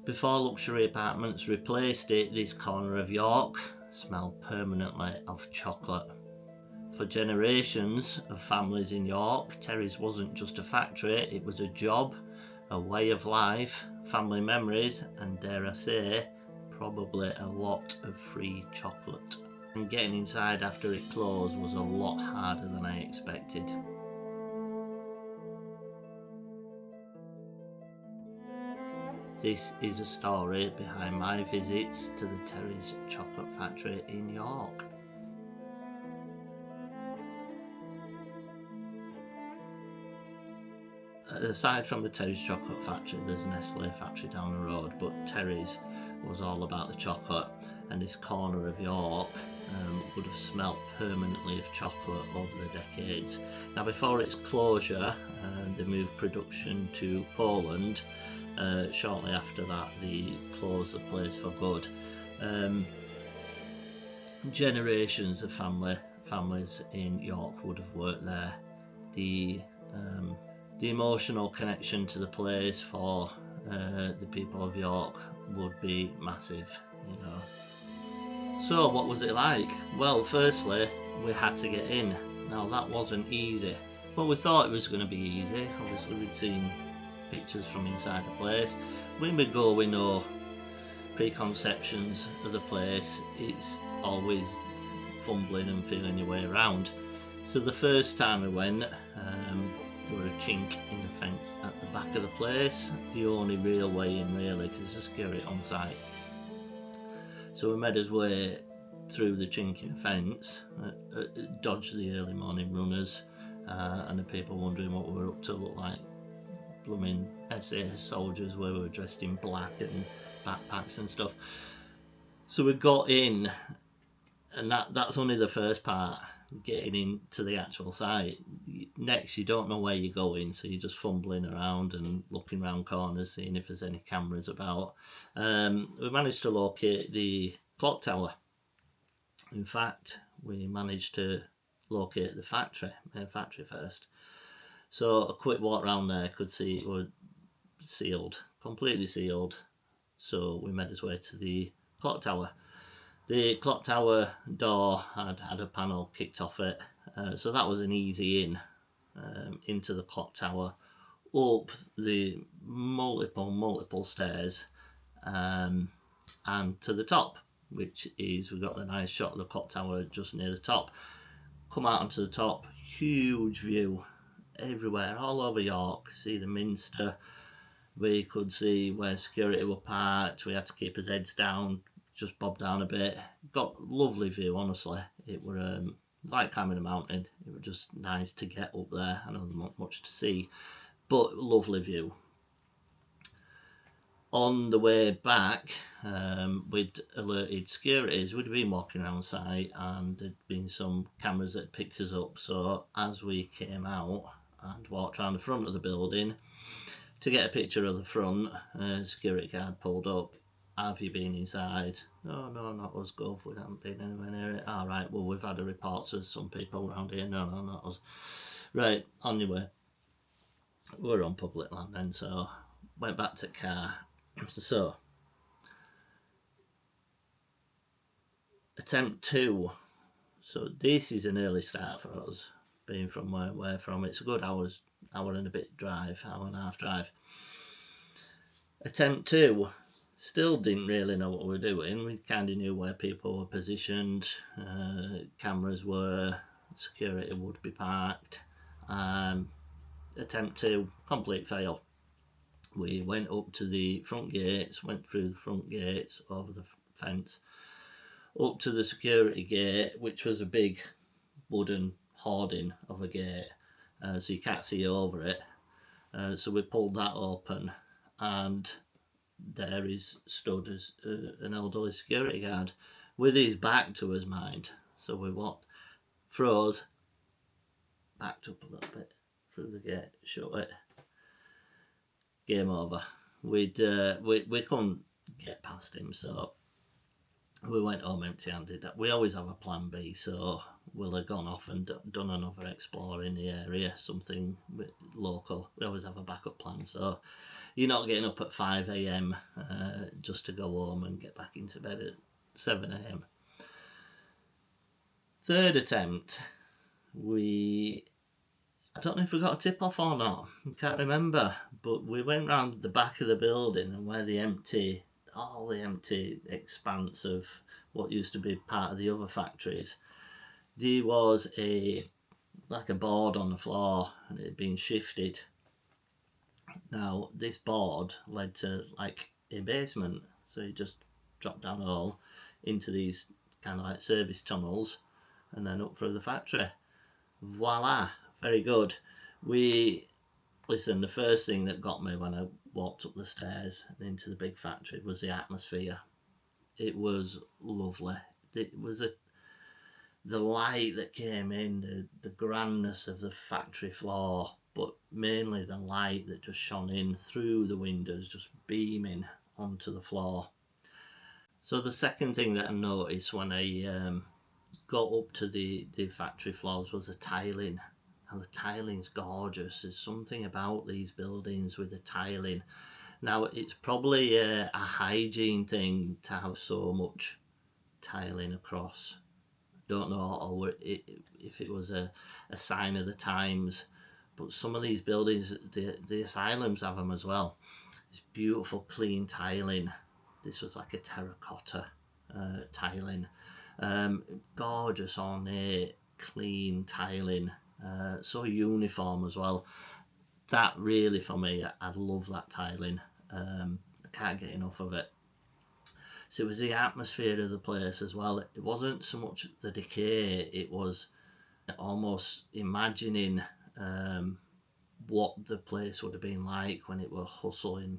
Before luxury apartments replaced it, this corner of York smelled permanently of chocolate. For generations of families in York, Terry's wasn't just a factory, it was a job, a way of life, family memories, and dare I say, probably a lot of free chocolate. And getting inside after it closed was a lot harder than I expected. This is a story behind my visits to the Terry's Chocolate Factory in York. Aside from the Terry's Chocolate Factory, there's a Nestle factory down the road, but Terry's was all about the chocolate, and this corner of York would have smelt permanently of chocolate over the decades. Now, before its closure, they moved production to Poland. Shortly after that, they closed the place for good. Generations of families in York would have worked there. The emotional connection to the place for the people of York would be massive, you know. So what was it like? Well, firstly, we had to get in. Now that wasn't easy. Well, we thought it was going to be easy. Obviously we'd seen pictures from inside the place. When we go, we know preconceptions of the place. It's always fumbling and feeling your way around. So the first time we went, there were a chink in the fence at the back of the place, the only real way in really, because there's a security on site. So we made our way through the chink in the fence, dodged the early morning runners, and the people wondering what we were up to, looked like blooming SAS soldiers where we were dressed in black and backpacks and stuff. So we got in, and that's only the first part, getting into the actual site. Next, you don't know where you're going, so you're just fumbling around and looking around corners, seeing if there's any cameras about. We managed to locate the clock tower. In fact, we managed to locate the main factory first. So a quick walk around there, could see it was sealed, completely sealed. So we made our way to the clock tower. The clock tower door had a panel kicked off it, so that was an easy in into the clock tower, up the multiple stairs, and to the top, which is, we got a nice shot of the clock tower just near the top. Come out onto the top, huge view everywhere, all over York. See the Minster. We could see where security were parked. We had to keep his heads down, just bob down a bit. Got lovely view, honestly. It were like climbing a mountain. It was just nice to get up there. I know there's not much to see, but lovely view. On the way back, we'd alerted securities. We'd been walking around site, and there'd been some cameras that picked us up. So as we came out and walked around the front of the building to get a picture of the front, security guard pulled up. Have you been inside? Oh, no, not us, Gov. We haven't been anywhere near it. All right, well, we've had a report to some people around here. No, not us. Right, on your way. We're on public land then, so went back to the car. So, attempt 2. So this is an early start for us, being from where we're from. It's a good hour and a bit drive, hour and a half drive. Attempt 2. Still didn't really know what we were doing. We kind of knew where people were positioned, cameras were, security would be parked. Attempt 2, complete fail. We went up to the front gates, went through the front gates, over the fence, up to the security gate, which was a big wooden hoarding of a gate, so you can't see over it. So we pulled that open, and there is stood as an elderly security guard with his back to us, mind. So we walked, froze, backed up a little bit through the gate, shut it. Game over. We couldn't get past him, so we went home empty-handed. We always have a plan B, so we'll have gone off and done another explore in the area, something local. We always have a backup plan, so you're not getting up at 5 a.m. Just to go home and get back into bed at 7 a.m. Third attempt, I don't know if we got a tip off or not, I can't remember, but we went round the back of the building and where all the empty expanse of what used to be part of the other factories, there was like a board on the floor and it had been shifted. Now this board led to like a basement, so you just drop down a hole into these kind of like service tunnels and then up through the factory. Voila, very good. Listen, the first thing that got me when I walked up the stairs and into the big factory was the atmosphere. It was lovely. It was the light that came in, the grandness of the factory floor, but mainly the light that just shone in through the windows, just beaming onto the floor. So the second thing that I noticed when I got up to the factory floors was the tiling. And the tiling's gorgeous. There's something about these buildings with the tiling. Now, it's probably a hygiene thing to have so much tiling across. Don't know if it was a sign of the times, but some of these buildings, the asylums have them as well. It's beautiful, clean tiling. This was like a terracotta tiling. Gorgeous, ornate, clean tiling. So uniform as well. That really, for me, I love that tiling. I can't get enough of it. So it was the atmosphere of the place as well. It wasn't so much the decay, it was almost imagining what the place would have been like when it were hustling,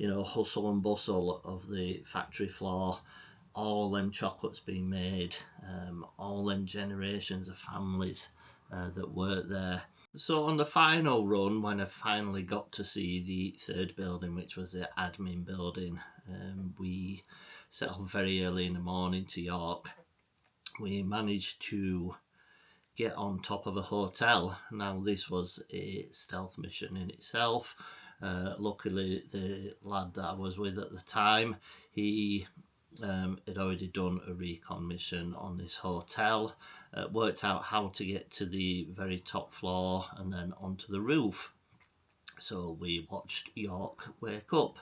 hustle and bustle of the factory floor, all them chocolates being made, all them generations of families that worked there. So on the final run, when I finally got to see the third building, which was the admin building, we set off very early in the morning to York. We managed to get on top of a hotel. Now this was a stealth mission in itself. Luckily the lad that I was with at the time, he had already done a recon mission on this hotel, worked out how to get to the very top floor and then onto the roof. So we watched York wake up.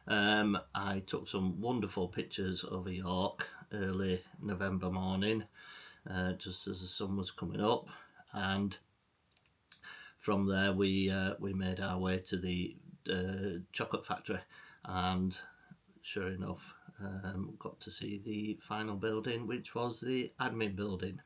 I took some wonderful pictures over York early November morning, just as the sun was coming up, and from there we made our way to the chocolate factory, and sure enough, got to see the final building, which was the admin building.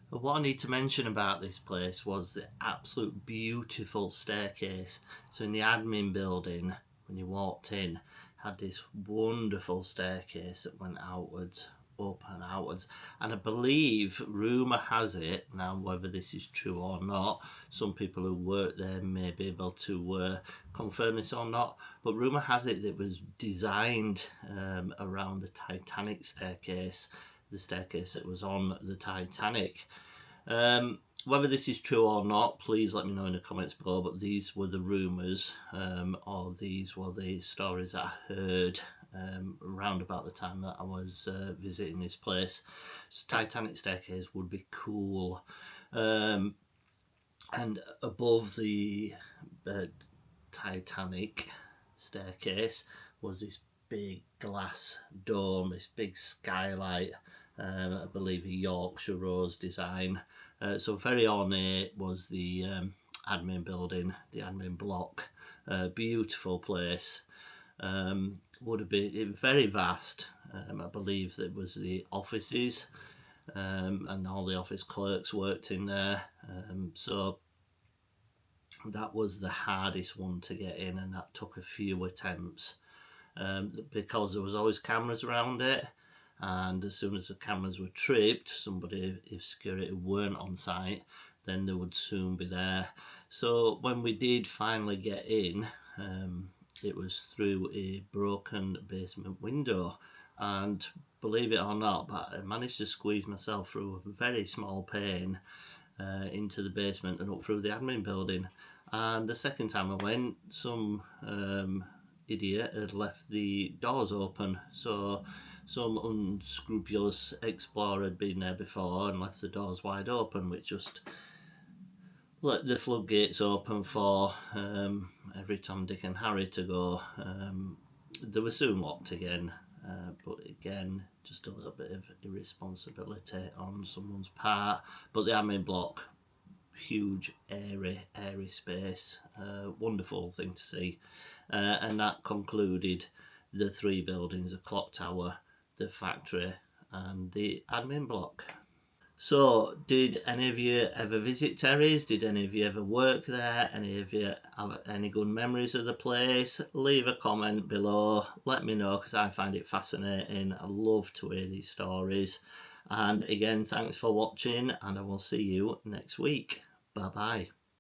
What I need to mention about this place was the absolute beautiful staircase. So in the admin building, when you walked in, had this wonderful staircase that went outwards, up and outwards. And I believe, rumour has it, now whether this is true or not, some people who work there may be able to confirm this or not, but rumour has it that it was designed around the Titanic staircase, the staircase that was on the Titanic. Whether this is true or not, please let me know in the comments below, but these were the rumours, or these were the stories that I heard around about the time that I was visiting this place. So Titanic staircase would be cool. And above the Titanic staircase was this big glass dome, this big skylight, I believe a Yorkshire Rose design. So very ornate was the admin building, the admin block. Beautiful place. Would have been very vast. I believe that was the offices, and all the office clerks worked in there. So that was the hardest one to get in, and that took a few attempts, because there was always cameras around it, and as soon as the cameras were tripped, somebody, if security weren't on site, then they would soon be there. So when we did finally get in, it was through a broken basement window, and believe it or not, but I managed to squeeze myself through a very small pane into the basement and up through the admin building. And the second time I went, some idiot had left the doors open, so some unscrupulous explorer had been there before and left the doors wide open, which just let the floodgates open for every Tom, Dick and Harry to go. They were soon locked again, but again, just a little bit of irresponsibility on someone's part. But the admin block, huge, airy space, wonderful thing to see. And that concluded the 3 buildings: the clock tower, the factory, and the admin block. So, did any of you ever visit Terry's? Did any of you ever work there? Any of you have any good memories of the place? Leave a comment below. Let me know, because I find it fascinating. I love to hear these stories. And again, thanks for watching, and I will see you next week. Bye bye.